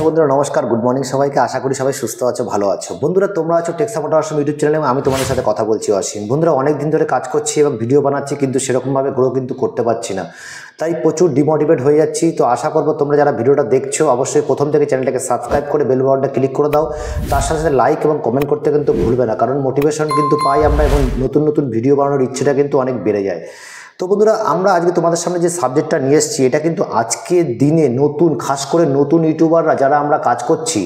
বন্ধুরা নমস্কার, good morning সবাইকে। আশা করি সবাই সুস্থ আছো, ভালো আছো। বন্ধুরা তোমরা আছো টেক সাপোর্টার অসীম ইউটিউব চ্যানেলে, আমি তোমাদের সাথে কথা বলছি অসীম। বন্ধুরা অনেক দিন ধরে কাজ করছি এবং ভিডিও বানাচ্ছি, কিন্তু সেরকমভাবে গ্রো কিন্তু করতে পারছি না, তাই প্রচুর ডিমোটিভেট হয়ে যাচ্ছি। তো আশা করবো তোমরা যারা ভিডিওটা দেখছো অবশ্যই প্রথম থেকে চ্যানেলটাকে সাবস্ক্রাইব করে বেল বাটনটা ক্লিক করে দাও। তার সাথে সাথে লাইক এবং কমেন্ট করতে কিন্তু ভুলবে না, কারণ মোটিভেশন কিন্তু পাই আমরা এবং নতুন নতুন ভিডিও বানানোর ইচ্ছেটা কিন্তু অনেক বেড়ে যায়। তো বন্ধুরা আমরা আজকে তোমাদের সামনে যে সাবজেক্টটা নিয়ে এসেছি, এটা কিন্তু আজকের দিনে নতুন, খাস করে নতুন ইউটিউবাররা যারা আমরা কাজ করছি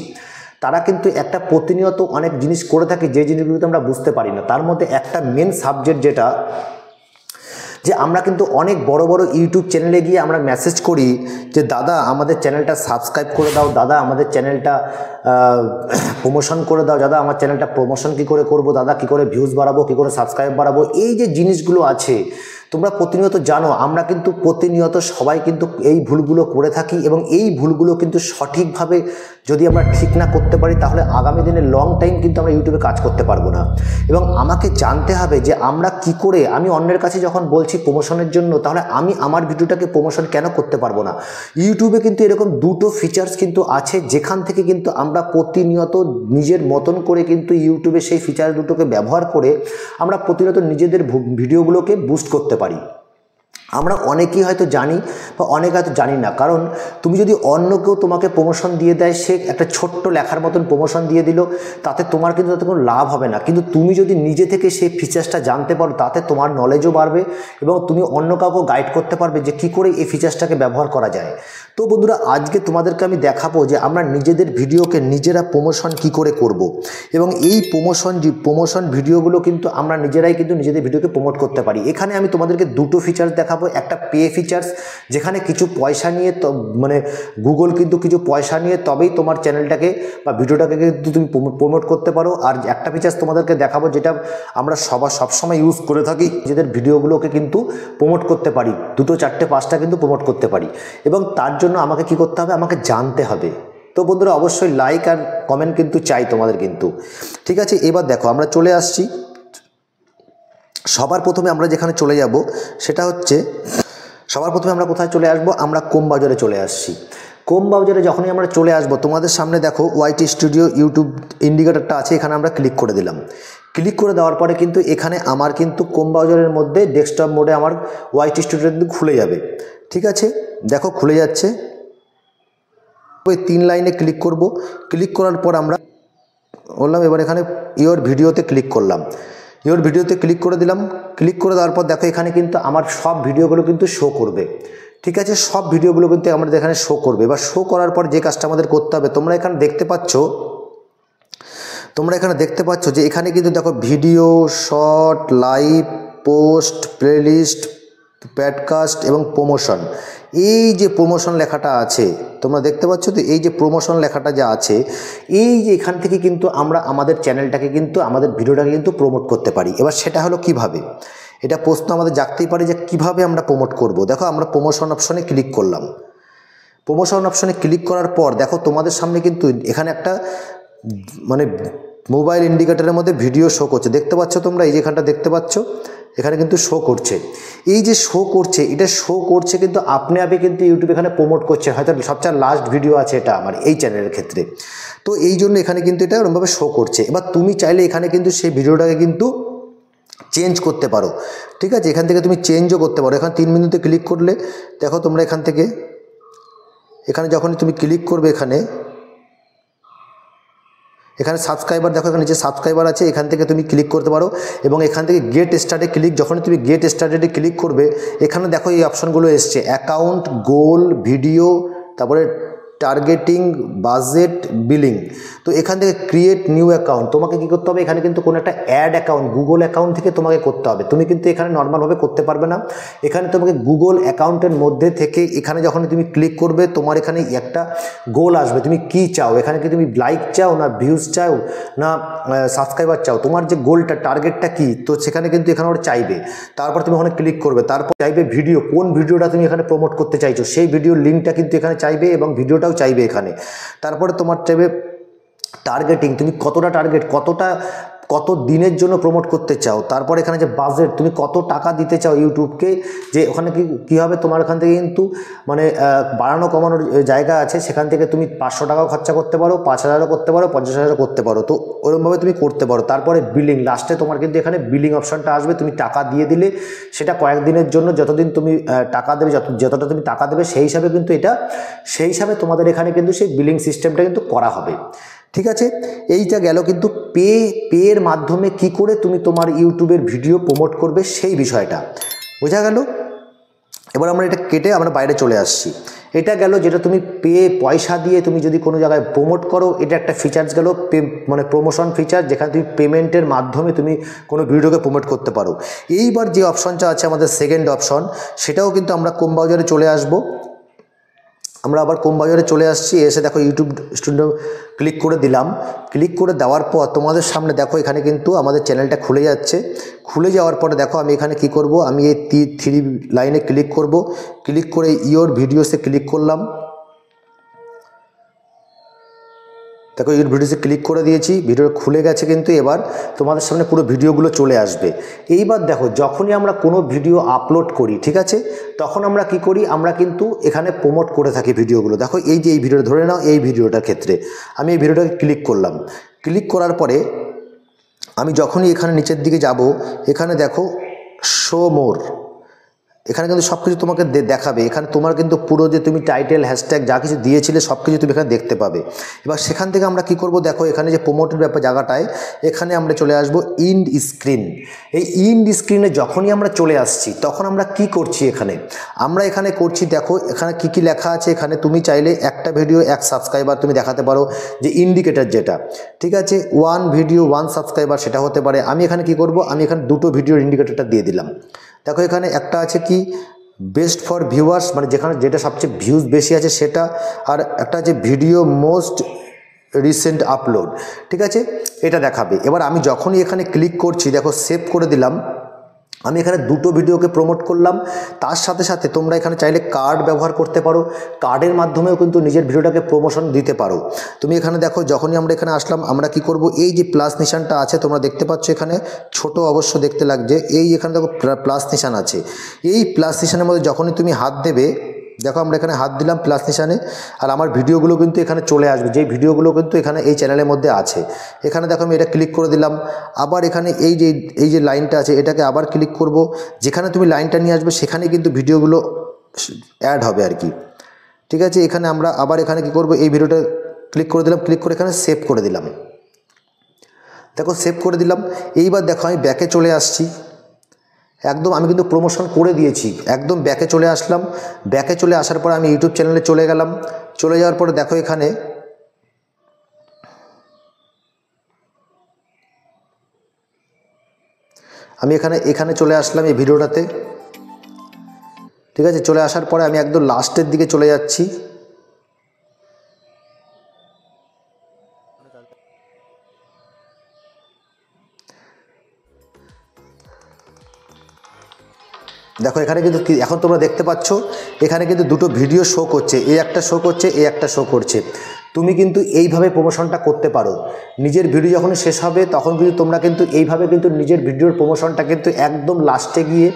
তারা কিন্তু একটা প্রতিনিয়ত অনেক জিনিস করে থাকে, যে জিনিসগুলোতে আমরা বুঝতে পারি না। তার মধ্যে একটা মেন সাবজেক্ট যেটা, যে আমরা কিন্তু অনেক বড় বড় ইউটিউব চ্যানেলে গিয়ে আমরা মেসেজ করি যে দাদা আমাদের চ্যানেলটা সাবস্ক্রাইব করে দাও, দাদা আমাদের চ্যানেলটা প্রমোশন করে দাও, দাদা আমার চ্যানেলটা প্রমোশন কী করে করবো, দাদা কী করে ভিউজ বাড়াবো, কী করে সাবস্ক্রাইব বাড়াবো। এই যে জিনিসগুলো আছে তোমরা প্রতিনিয়ত জানো, আমরা কিন্তু প্রতিনিয়ত সবাই কিন্তু এই ভুলগুলো করে থাকি এবং এই ভুলগুলো কিন্তু সঠিকভাবে যদি আমরা ঠিক না করতে পারি তাহলে আগামী দিনে লং টাইম কিন্তু আমরা ইউটিউবে কাজ করতে পারবো না। এবং আমাকে জানতে হবে যে আমরা কি করে, আমি অন্যের কাছে যখন বলছি প্রমোশনের জন্য, তাহলে আমি আমার ভিডিওটাকে প্রমোশন কেন করতে পারবো না। ইউটিউবে কিন্তু এরকম দুটো ফিচার্স কিন্তু আছে, যেখান থেকে কিন্তু আমরা প্রতিনিয়ত নিজের মতন করে কিন্তু ইউটিউবে সেই ফিচার দুটোকে ব্যবহার করে আমরা প্রতিনিয়ত নিজেদের ভিডিওগুলোকে বুস্ট করতে পারি। আমরা অনেকেই হয়তো জানি বা অনেকে হয়তো জানি না, কারণ তুমি যদি অন্য কেউ তোমাকে প্রমোশন দিয়ে দেয়, সে একটা ছোট্ট লেখার মতন প্রমোশন দিয়ে দিল, তাতে তোমার কিন্তু তাতে কোনো লাভ হবে না। কিন্তু তুমি যদি নিজে থেকে সেই ফিচার্সটা জানতে পারো, তাতে তোমার নলেজও বাড়বে এবং তুমি অন্য কাউকে গাইড করতে পারবে যে কী করে এই ফিচার্সটাকে ব্যবহার করা যায়। তো বন্ধুরা আজকে তোমাদেরকে আমি দেখাবো যে আমরা নিজেদের ভিডিওকে নিজেরা প্রমোশন কি করে করব এবং এই প্রমোশন ভিডিওগুলো কিন্তু আমরা নিজেরাই কিন্তু নিজেদের ভিডিওকে প্রমোট করতে পারি। এখানে আমি তোমাদেরকে দুটো ফিচার্স দেখাবো। একটা পে ফিচার্স, যেখানে কিছু পয়সা নিয়ে মানে গুগল কিন্তু কিছু পয়সা নিয়ে তবেই তোমার চ্যানেলটাকে বা ভিডিওটাকে কিন্তু তুমি প্রমোট করতে পারো। আর একটা ফিচার্স তোমাদেরকে দেখাবো যেটা আমরা সবসময় ইউজ করে থাকি, নিজেদের ভিডিওগুলোকে কিন্তু প্রমোট করতে পারি, দুটো চারটে পাঁচটা কিন্তু প্রমোট করতে পারি। এবং তার জন্য আমাকে কি করতে হবে, আমাকে জানতে হবে। তো বন্ধুরা অবশ্যই লাইক আর কমেন্ট কিন্তু চাই তোমাদের কিন্তু, ঠিক আছে। এবার দেখো আমরা চলে আসছি, সবার প্রথমে আমরা যেখানে চলে যাব সেটা হচ্ছে, সবার প্রথমে আমরা কোথায় চলে আসব, আমরা ক্রোম ব্রাউজারে চলে আসছি। ক্রোম ব্রাউজারে যখনই আমরা চলে আসব, তোমাদের সামনে দেখো ওয়াইটি স্টুডিও ইউটিউব ইন্ডিকেটরটা আছে, এখানে আমরা ক্লিক করে দিলাম। ক্লিক করে দেওয়ার পরে কিন্তু এখানে আমার কিন্তু ক্রোম ব্রাউজারের মধ্যে ডেস্কটপ মোডে আমার ওয়াইটি স্টুডিও কিন্তু খুলে যাবে, ঠিক আছে। দেখো খুলে যাচ্ছে। ওই 3 লাইনে ক্লিক করব, ক্লিক করার পর আমরা বললাম এবার এখানে ইওর ভিডিওতে ক্লিক করলাম, ইওর ভিডিওতে ক্লিক করে দিলাম। ক্লিক করে দেওয়ার পর দেখো এখানে কিন্তু আমার সব ভিডিওগুলো কিন্তু শো করবে, ঠিক আছে। সব ভিডিওগুলো কিন্তু আমাদের এখানে শো করবে। এবার শো করার পর যে কাজটা আমাদের করতে হবে, তোমরা এখানে দেখতে পাচ্ছ যে এখানে কিন্তু দেখো video, short, live, post, playlist, podcast এবং প্রমোশন, এই যে প্রমোশন লেখাটা আছে তোমরা দেখতে পাচ্ছ। তো এই যে প্রমোশন লেখাটা যা আছে, এই যে এখান থেকে কিন্তু আমরা আমাদের চ্যানেলটাকে কিন্তু আমাদের ভিডিওটাকে কিন্তু প্রমোট করতে পারি। এবার সেটা হলো কিভাবে, এটা প্রশ্ন আমাদের জাগতেই পারে যে কিভাবে আমরা প্রমোট করব। দেখো আমরা প্রমোশন অপশনে ক্লিক করলাম। প্রমোশন অপশনে ক্লিক করার পর দেখো তোমাদের সামনে কিন্তু এখানে একটা মানে মোবাইল ইন্ডিকেটরের মধ্যে ভিডিও শো করছে, দেখতে পাচ্ছ তোমরা, এই যে এখানটা দেখতে পাচ্ছ, এখানে কিন্তু শো করছে। এই যে শো করছে, এটা শো করছে কিন্তু আপনি কিন্তু ইউটিউব এখানে প্রমোট করছে, হয়তো সবচেয়ে লাস্ট ভিডিও আছে এটা আমার এই চ্যানেলের ক্ষেত্রে। তো এই জন্য এখানে কিন্তু এটা ওরকমভাবে শো করছে। এবার তুমি চাইলে এখানে কিন্তু সেই ভিডিওটাকে কিন্তু চেঞ্জ করতে পারো, ঠিক আছে। এখান থেকে তুমি চেঞ্জও করতে পারো। এখানে 3 বিন্দুতে ক্লিক করলে দেখো তোমরা এখান থেকে, এখানে যখনই তুমি ক্লিক করবে এখানে সাবস্ক্রাইবার, দেখো এখানে যে সাবস্ক্রাইবার আছে এখান থেকে তুমি ক্লিক করতে পারো। এবং এখান থেকে গেট স্টার্টে ক্লিক, যখনই তুমি গেট স্টার্টেডে ক্লিক করবে এখানে দেখো এই অপশানগুলো এসছে, অ্যাকাউন্ট, গোল, ভিডিও, তারপরে টার্গেটিং, বাজেট, বিলিং। তো এখান থেকে ক্রিয়েট নিউ অ্যাকাউন্ট, তোমাকে কী করতে হবে, এখানে কিন্তু কোনো একটা অ্যাড অ্যাকাউন্ট গুগল অ্যাকাউন্ট থেকে তোমাকে করতে হবে। তুমি কিন্তু এখানে নর্মালভাবে করতে পারবে না, এখানে তোমাকে গুগল অ্যাকাউন্টের মধ্যে থেকে এখানে যখন তুমি ক্লিক করবে তোমার এখানে একটা গোল আসবে, তুমি কি চাও, এখানে কি তুমি লাইক চাও না ভিউজ চাও না সাবস্ক্রাইবার চাও, তোমার যে গোলটা টার্গেটটা কি, তো সেখানে কিন্তু এখানে ওরা চাইবে। তারপর তুমি ওখানে ক্লিক করবে, তারপর চাইবে ভিডিও, কোন ভিডিওটা তুমি এখানে প্রমোট করতে চাইছো সেই ভিডিওর লিঙ্কটা কিন্তু এখানে চাইবে এবং ভিডিওটাও চাইবে এখানে। তারপরে তোমার চাইবে টার্গেটিং, তুমি কতটা টার্গেট, কত দিনের জন্য প্রমোট করতে চাও, তারপর এখানে যে বাজেট, তুমি কত টাকা দিতে চাও ইউটিউবকে, যে ওখানে কী হবে তোমার এখান থেকে কিন্তু মানে বাড়ানো কমানোর জায়গা আছে, সেখান থেকে তুমি 500 টাকাও খরচা করতে পারো, 5000ও করতে পারো, 50,000ও করতে পারো। তো ওরকমভাবে তুমি করতে পারো। তারপরে বিলিং, লাস্টে তোমার কিন্তু এখানে বিলিং অপশানটা আসবে। তুমি টাকা দিয়ে দিলে সেটা কয়েকদিনের জন্য, যতদিন তুমি টাকা দেবে, যতটা তুমি টাকা দেবে সেই হিসাবে কিন্তু সেই হিসাবে তোমাদের এখানে কিন্তু সেই বিলিং সিস্টেমটা কিন্তু করা হবে। ঠিক আছে, এইটা গেল কিন্তু পের মাধ্যমে কি করে তুমি তোমার ইউটিউবের ভিডিও প্রমোট করবে সেই বিষয়টা বোঝা গেল। এবার আমরা এটা কেটে আমরা বাইরে চলে আসছি। এটা গেল যেটা তুমি পয়সা দিয়ে তুমি যদি কোনো জায়গায় প্রমোট করো, এটা একটা ফিচার্স গেল, মানে প্রমোশন ফিচার, যেখানে তুমি পেমেন্টের মাধ্যমে তুমি কোনো ভিডিওকে প্রমোট করতে পারো। এইবার যে অপশনটা আছে আমাদের সেকেন্ড অপশন, সেটাও কিন্তু আমরা ক্রোম ব্রাউজারে চলে আসব। আমরা আবার ক্রোম ব্রাউজারে চলে আসছি, এসে দেখো ইউটিউব স্টুডিও ক্লিক করে দিলাম। ক্লিক করে দেওয়ার পর তোমাদের সামনে দেখো এখানে কিন্তু আমাদের চ্যানেলটা খুলে যাচ্ছে। খুলে যাওয়ার পরে দেখো আমি এখানে কি করব, আমি এই 3 লাইনে ক্লিক করব। ক্লিক করে ইওর ভিডিওসে ক্লিক করলাম। দেখো ইউর ভিডিওসে ক্লিক করে দিয়েছি, ভিডিও খুলে গেছে কিন্তু। এবার তোমাদের সামনে পুরো ভিডিওগুলো চলে আসবে। এইবার দেখো যখনই আমরা কোনো ভিডিও আপলোড করি, ঠিক আছে, তখন আমরা কি করি, আমরা কিন্তু এখানে প্রমোট করে থাকি ভিডিওগুলো। দেখো এই যে এই ভিডিও ধরে নাও, এই ভিডিওটার ক্ষেত্রে আমি এই ভিডিওটাকে ক্লিক করলাম। ক্লিক করার পরে আমি যখনই এখানে নিচের দিকে যাব, এখানে দেখো শো মোর, এখানে কিন্তু সব কিছু তোমাকে দেখাবে। এখানে তোমার কিন্তু পুরো যে তুমি টাইটেল, হ্যাশট্যাগ যা কিছু দিয়েছিলে সব কিছু তুমি এখানে দেখতে পাবে। এবার সেখান থেকে আমরা কি করব, দেখো এখানে যে প্রমোটের ব্যাপার জায়গাটায়, এখানে আমরা চলে আসব ইন্ড স্ক্রিন। এই ইন্ড স্ক্রিনে যখনই আমরা চলে আসছি, তখন আমরা কি করছি, আমরা এখানে করছি, দেখো এখানে কি লেখা আছে। এখানে তুমি চাইলে একটা ভিডিও 1 সাবস্ক্রাইবার তুমি দেখাতে পারো, যে ইন্ডিকেটার যেটা, ঠিক আছে, 1 ভিডিও 1 সাবস্ক্রাইবার সেটা হতে পারে। আমি এখানে কি করব, আমি এখানে 2টো ভিডিওর ইন্ডিকেটারটা দিয়ে দিলাম। দেখো এখানে একটা আছে কি বেস্ট ফর ভিউয়ার্স, মানে যেটা সবচেয়ে ভিউজ বেশি আছে সেটা, আর একটা আছে ভিডিও মোস্ট রিসেন্ট আপলোড, ঠিক আছে, এটা দেখাবে। এবার আমি যখনই এখানে ক্লিক করছি, দেখো সেভ করে দিলাম। আমি এখানে 2টো ভিডিওকে প্রমোট করলাম। তার সাথে সাথে তোমরা এখানে চাইলে কার্ড ব্যবহার করতে পারো, কার্ডের মাধ্যমেও কিন্তু নিজের ভিডিওটাকে প্রমোশন দিতে পারো। তুমি এখানে দেখো যখনই আমরা এখানে আসলাম, আমরা কি করব, এই যে প্লাস নিশানটা আছে তোমরা দেখতে পাচ্ছ, এখানে ছোট অবশ্য দেখতে লাগছে, এই এখানে দেখো প্লাস নিশান আছে। এই প্লাস নিশানের মধ্যে যখনই তুমি হাত দেবে, দেখো আমরা এখানে হাত দিলাম প্লাস নিশানে, আর আমার ভিডিওগুলো কিন্তু এখানে চলে আসবে, যেই ভিডিওগুলো কিন্তু এখানে এই চ্যানেলের মধ্যে আছে। এখানে দেখো আমি এটা ক্লিক করে দিলাম। আবার এখানে এই যে লাইনটা আছে, এটাকে আবার ক্লিক করব। যেখানে তুমি লাইনটা নিয়ে আসবে সেখানে কিন্তু ভিডিওগুলো অ্যাড হবে আর কি, ঠিক আছে। এখানে আমরা আবার এখানে কি করব, এই ভিডিওটা ক্লিক করে দিলাম। ক্লিক করে এখানে সেভ করে দিলাম। দেখো সেভ করে দিলাম। এইবার দেখো আমি ব্যাকে চলে আসছি। একদম আমি কিন্তু প্রমোশন করে দিয়েছি, একদম ব্যাকে চলে আসলাম। ব্যাকে চলে আসার পর আমি ইউটিউব চ্যানেলে চলে গেলাম। চলে যাওয়ার পরে দেখো এখানে আমি এখানে চলে আসলাম এই ভিডিওটাতে, ঠিক আছে। চলে আসার পরে আমি একদম লাস্টের দিকে চলে যাচ্ছি। দেখো এখানে কিন্তু এখন তোমরা দেখতে পাচ্ছ, এখানে কিন্তু 2টো ভিডিও শো করছে, এই একটা শো করছে, এই একটা শো করছে। তুমি কিন্তু এইভাবে প্রমোশনটা করতে পারো। নিজের ভিডিও যখন শেষ হবে তখন কিন্তু তোমরা কিন্তু এইভাবে কিন্তু নিজের ভিডিওর প্রমোশনটা কিন্তু একদম লাস্টে গিয়ে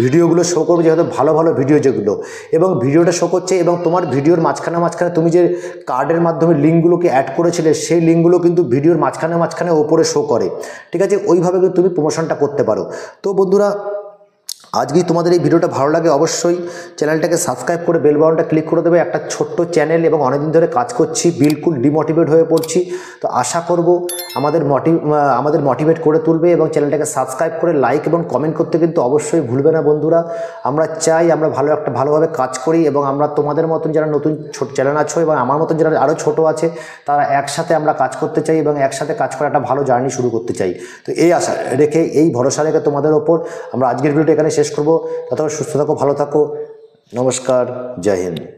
ভিডিওগুলো শো করবে, যেহেতু ভালো ভালো ভিডিও যেগুলো, এবং ভিডিওটা শো করছে, এবং তোমার ভিডিওর মাঝখানে তুমি যে কার্ডের মাধ্যমে লিঙ্কগুলোকে অ্যাড করেছিলে সেই লিঙ্কগুলো কিন্তু ভিডিওর মাঝখানে ওপরে শো করে, ঠিক আছে। ওইভাবে কিন্তু তুমি প্রমোশনটা করতে পারো। তো বন্ধুরা, আজকেই তোমাদের এই ভিডিওটা ভালো লাগে অবশ্যই চ্যানেলটাকে সাবস্ক্রাইব করে বেল বাটনটা ক্লিক করে দেবে। একটা ছোট্ট চ্যানেল এবং অনেকদিন ধরে কাজ করছি, বিলকুল ডিমোটিভেট হয়ে পড়ছি। তো আশা করব আমাদের মোটিভেট করে তুলবে, এবং চ্যানেলটাকে সাবস্ক্রাইব করে লাইক এবং কমেন্ট করতে কিন্তু অবশ্যই ভুলবে না বন্ধুরা। আমরা চাই আমরা ভালোভাবে কাজ করি, এবং আমরা তোমাদের মতন যারা নতুন ছোট চ্যানেল আছো এবং আমার মতন যারা আরও ছোট আছে, তারা একসাথে আমরা কাজ করতে চাই, এবং একসাথে কাজ করে একটা ভালো জার্নি শুরু করতে চাই। তো এই আশা রেখে, এই ভরসা রেখে তোমাদের ওপর আমরা আজকের ভিডিওটা এখানে শেষ করব। ততক্ষণ সুস্থ থাকো, ভালো থাকো, নমস্কার, জয় হিন্দ।